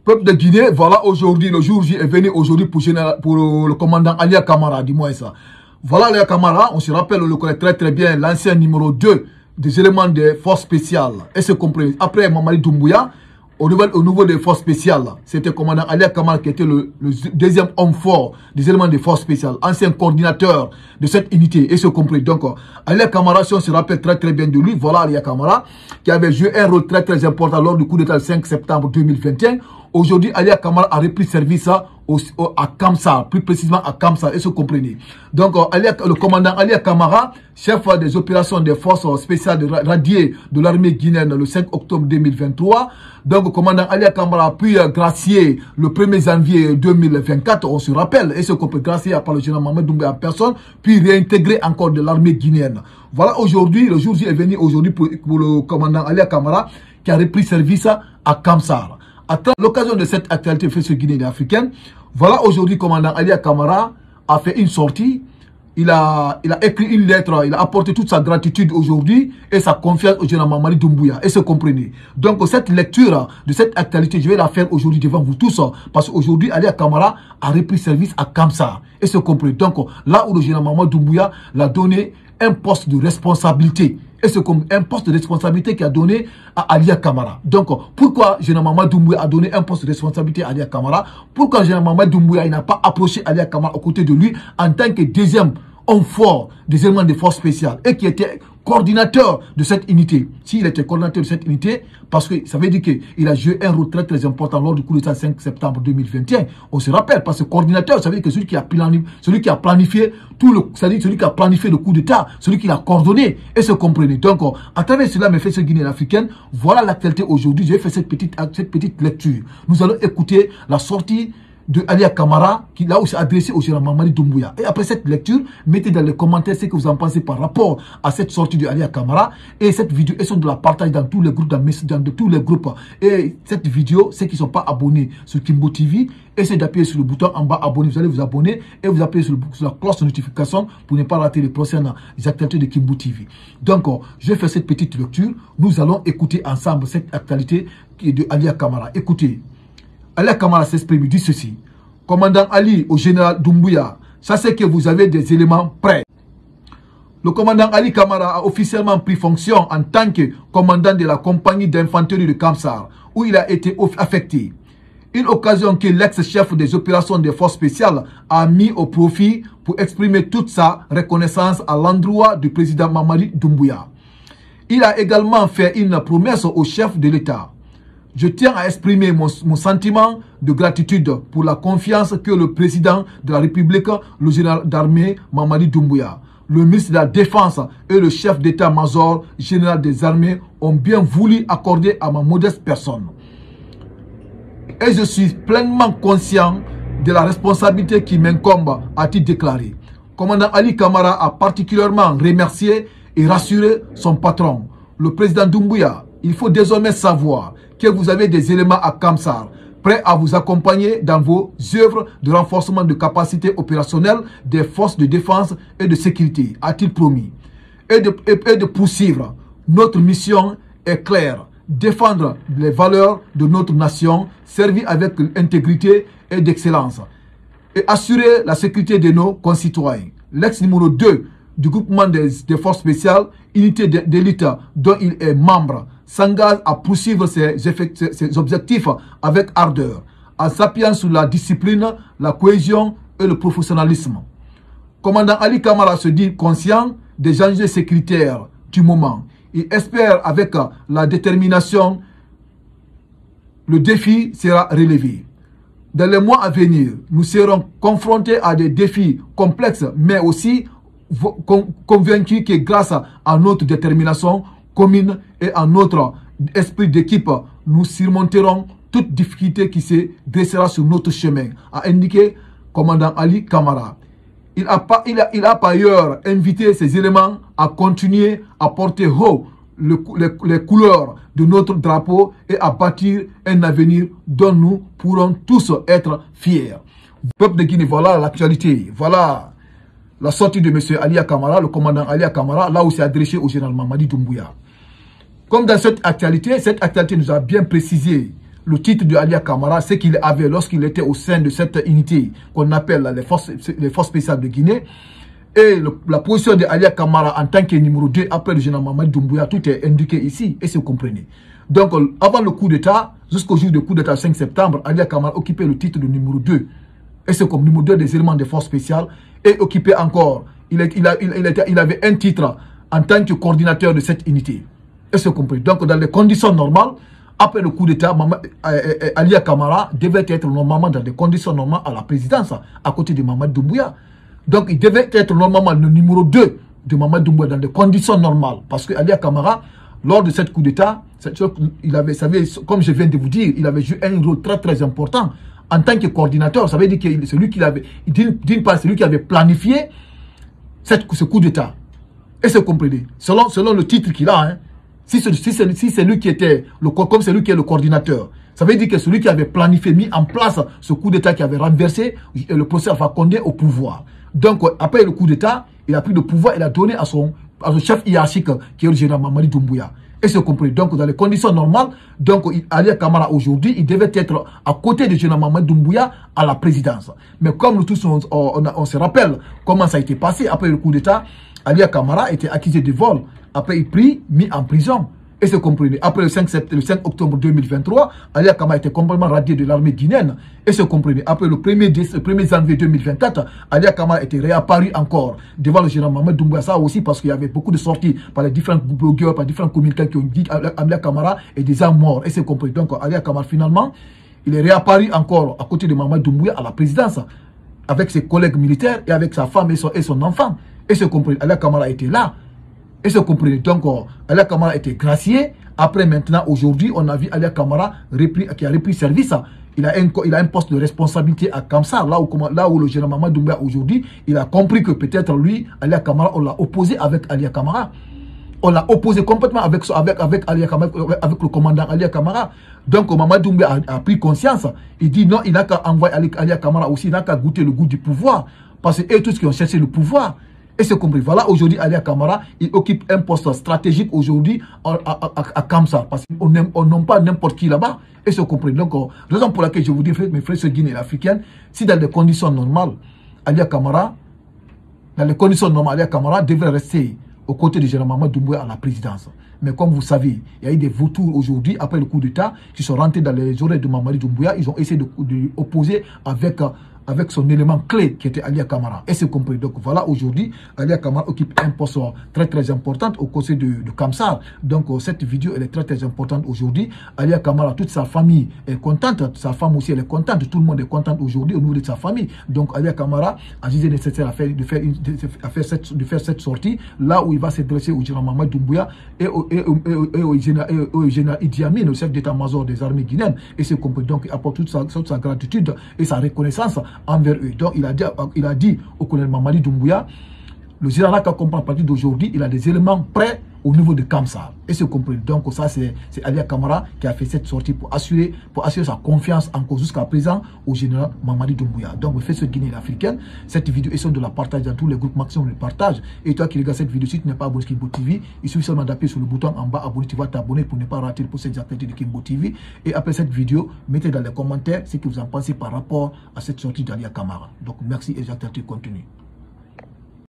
Peuple de Guinée, voilà aujourd'hui, le jour J est venu aujourd'hui pour le commandant Alia Camara, dis-moi ça. Voilà Alia Camara, on se rappelle, on le connaît très très bien, l'ancien numéro 2 des éléments des forces spéciales. Et c'est compris. Après Mamadi Doumbouya, au niveau des forces spéciales, c'était le commandant Alia Camara qui était le deuxième homme fort des éléments des forces spéciales, ancien coordinateur de cette unité, et c'est compris. Donc, Alia Camara, si on se rappelle très très bien de lui, voilà Alia Camara, qui avait joué un rôle très très important lors du coup d'État le 5 septembre 2021. Aujourd'hui, Alia Camara a repris service à Kamsar, plus précisément à Kamsar, et se comprenez. Donc, le commandant Alia Camara, chef des opérations des forces spéciales radiées de l'armée guinéenne le 5 octobre 2023. Donc, le commandant Alia Camara a pu gracier le 1er janvier 2024, on se rappelle, et ce qu'on peut gracier par le général Mamadi Doumbouya en personne, puis réintégrer encore de l'armée guinéenne. Voilà aujourd'hui, le jour J est venu aujourd'hui pour le commandant Alia Camara qui a repris service à Kamsar. À l'occasion de cette actualité faite sur Guinée africaine, voilà aujourd'hui commandant Alia Camara a fait une sortie. Il a écrit une lettre, il a apporté toute sa gratitude aujourd'hui et sa confiance au général Mamadi Doumbouya. Et se comprenez. Donc cette lecture de cette actualité, je vais la faire aujourd'hui devant vous tous. Parce qu'aujourd'hui, Alia Camara a repris service à Kamsar. Et se comprenez. Donc là où le général Mamadi Doumbouya l'a donné un poste de responsabilité. Et c'est comme un poste de responsabilité qu'il a donné à Alia Camara. Donc, pourquoi général Mamadi Doumbouya a donné un poste de responsabilité à Alia Camara? Pourquoi général Mamadi Doumbouya n'a pas approché Alia Camara aux côtés de lui en tant que deuxième homme fort des éléments de force spéciales et qui était coordinateur de cette unité? S'il était coordinateur de cette unité, parce que ça veut dire qu'il a joué un rôle très très important lors du coup d'État 5 septembre 2021. On se rappelle, parce que coordinateur, ça veut dire que celui qui a planifié celui qui a planifié le coup d'État, celui qui l'a coordonné, et se comprenez. Donc, à travers cela, mes frères Guinée africaine, voilà l'actualité aujourd'hui. J'ai fait cette petite lecture. Nous allons écouter la sortie de Alia Camara, qui là où s'est adressé au général Mamadi Doumbouya. Et après cette lecture, mettez dans les commentaires ce que vous en pensez par rapport à cette sortie de Alia Camara. Et cette vidéo, elles sont de la partage dans tous les groupes, dans tous les groupes. Et cette vidéo, ceux qui ne sont pas abonnés sur Kimbo TV, essayez d'appuyer sur le bouton en bas abonner. Vous allez vous abonner et vous appuyez sur la cloche de notification pour ne pas rater les prochaines actualités de Kimbo TV. Donc, je fais cette petite lecture. Nous allons écouter ensemble cette actualité de Alia Camara. Écoutez. Alia Camara s'exprime, dit ceci. Commandant Ali au général Doumbouya, sachez que vous avez des éléments prêts. Le commandant Ali Camara a officiellement pris fonction en tant que commandant de la compagnie d'infanterie de Kamsar, où il a été affecté. Une occasion que l'ex-chef des opérations des forces spéciales a mis au profit pour exprimer toute sa reconnaissance à l'endroit du président Mamadi Doumbouya. Il a également fait une promesse au chef de l'État. Je tiens à exprimer mon sentiment de gratitude pour la confiance que le président de la République, le général d'armée Mamadi Doumbouya, le ministre de la Défense et le chef d'état-major général des armées ont bien voulu accorder à ma modeste personne. Et je suis pleinement conscient de la responsabilité qui m'incombe, a-t-il déclaré. Commandant Ali Camara a particulièrement remercié et rassuré son patron, le président Doumbouya. Il faut désormais savoir que vous avez des éléments à Kamsar, prêts à vous accompagner dans vos œuvres de renforcement de capacités opérationnelles des forces de défense et de sécurité, a-t-il promis. Et de poursuivre. Notre mission est claire. Défendre les valeurs de notre nation, servir avec intégrité et d'excellence, et assurer la sécurité de nos concitoyens. L'ex numéro 2 du groupement des forces spéciales, unité d'élite dont il est membre, s'engage à poursuivre ses objectifs avec ardeur, en s'appuyant sur la discipline, la cohésion et le professionnalisme. Commandant Ali Camara se dit conscient des enjeux sécuritaires du moment. Il espère avec la détermination, le défi sera relevé. Dans les mois à venir, nous serons confrontés à des défis complexes, mais aussi convaincus que grâce à notre détermination commune et à notre esprit d'équipe, nous surmonterons toute difficulté qui se dressera sur notre chemin, a indiqué commandant Ali Camara. Il a par ailleurs invité ces éléments à continuer à porter haut les couleurs de notre drapeau et à bâtir un avenir dont nous pourrons tous être fiers. Peuple de Guinée, voilà l'actualité, voilà la sortie de M. Alia Camara, le commandant Alia Camara, là où c'est adressé au général Mamadi Doumbouya. Comme dans cette actualité nous a bien précisé le titre de Alia Camara, c'est qu'il avait lorsqu'il était au sein de cette unité qu'on appelle les forces spéciales de Guinée. Et la position de Alia Camara en tant que numéro 2 après le général Mamadi Doumbouya, tout est indiqué ici, et c'est vous comprenez. Donc, avant le coup d'État, jusqu'au jour du coup d'État 5 septembre, Alia Camara occupait le titre de numéro 2. Et c'est comme numéro 2 des éléments des forces spéciales. Et occupait encore, il avait un titre en tant que coordinateur de cette unité. Et c'est compris. Donc, dans les conditions normales, après le coup d'État, Alia Camara devait être normalement dans des conditions normales à la présidence, à côté de Mamadi Doumbouya. Donc, il devait être normalement le numéro 2 de Mamadi Doumbouya dans des conditions normales. Parce que Alia Camara, lors de cette coup d'État, il avait, comme je viens de vous dire, il avait joué un rôle très très important en tant que coordinateur. Ça veut dire que c'est lui qui avait, d'une part, c'est lui qui avait planifié ce coup d'État. Et c'est compris. Selon le titre qu'il a, hein, si c'est lui qui était, comme c'est lui qui est le coordinateur, ça veut dire que celui qui avait planifié, mis en place ce coup d'État qui avait renversé le professeur Alpha Condé au pouvoir. Donc, après le coup d'État, il a pris le pouvoir et l'a donné à son chef hiérarchique qui est le général Mamadi Doumbouya. Et c'est compris. Donc, dans les conditions normales, donc, Alia Camara aujourd'hui, il devait être à côté du général Mamadi Doumbouya à la présidence. Mais comme nous tous, on se rappelle comment ça a été passé après le coup d'État, Alia Camara était accusé de vol. Après, il pris, mis en prison. Et c'est compris. Après le 5 octobre 2023, Alia Camara était complètement radié de l'armée guinéenne. Et c'est compris. Après le 1er janvier 2024, Alia Camara était réapparu encore devant le général Mamadi Doumbouya. Ça aussi parce qu'il y avait beaucoup de sorties par les différents blogueurs, par différents communicants qui ont dit qu'Alia Camara est déjà mort. Et c'est compris. Donc Alia Camara finalement, il est réapparu encore à côté de Mamadi Doumbouya à la présidence avec ses collègues militaires et avec sa femme et son enfant. Et c'est compris. Alia Camara était là. Et c'est compris. Donc, Alia Camara était gracié. Après, maintenant, aujourd'hui, on a vu Alia Camara qui a repris service. Il a un poste de responsabilité à Kamsar, là où le général Mamadi Doumbouya aujourd'hui, il a compris que peut-être lui, Alia Camara, on l'a opposé avec Alia Camara. On l'a opposé complètement avec Alia Camara, avec le commandant Alia Camara. Donc, Mamadi Doumbouya a pris conscience. Il dit non, il n'a qu'à envoyer Alia Camara aussi, il n'a qu'à goûter le goût du pouvoir. Parce que eux tous qui ont cherché le pouvoir. Et c'est compris. Voilà, aujourd'hui, Alia Camara, il occupe un poste stratégique aujourd'hui à Kamsar. Parce qu'on n'aime pas n'importe qui là-bas. Et c'est compris. Donc, raison pour laquelle je vous dis, mes frères guinéens et africains, si dans des conditions normales, Alia Camara devrait rester aux côtés du général Mamadi Doumbouya à la présidence. Mais comme vous savez, il y a eu des vautours aujourd'hui, après le coup d'État, qui sont rentrés dans les oreilles de Mamadi Doumbouya. Ils ont essayé de opposer avec son élément clé qui était Alia Camara. Et c'est compris. Donc voilà, aujourd'hui, Alia Camara occupe un poste très très important au conseil de Kamsar. Donc cette vidéo, elle est très très importante aujourd'hui. Alia Camara, toute sa famille est contente. Sa femme aussi, elle est contente. Tout le monde est content aujourd'hui au niveau de sa famille. Donc Alia Camara a jugé nécessaire de faire cette sortie, là où il va s'adresser au général Mamadi Doumbouya et au général Idi Amin, au chef d'état-major des armées guinéennes. Et c'est compris. Donc il apporte toute sa gratitude et sa reconnaissance envers eux. Donc il a dit au colonel Mamadi Doumbouya, le général qui comprend à partir d'aujourd'hui, il a des éléments prêts au niveau de Kamsar. Et c'est compris. Donc ça, c'est Alia Camara qui a fait cette sortie pour assurer sa confiance encore jusqu'à présent au général Mamadi Doumbouya. Donc, vous faites ce Guinée africaine. Cette vidéo, essaie de la partager dans tous les groupes maximum, le partage. Et toi qui regardes cette vidéo, si tu n'es pas abonné à Kimbo TV, il suffit seulement d'appuyer sur le bouton en bas, abonner, tu vas t'abonner pour ne pas rater les prochaines actualités de Kimbo TV. Et après cette vidéo, mettez dans les commentaires ce que vous en pensez par rapport à cette sortie d'Alia Camara. Donc, merci et j'attends le contenu.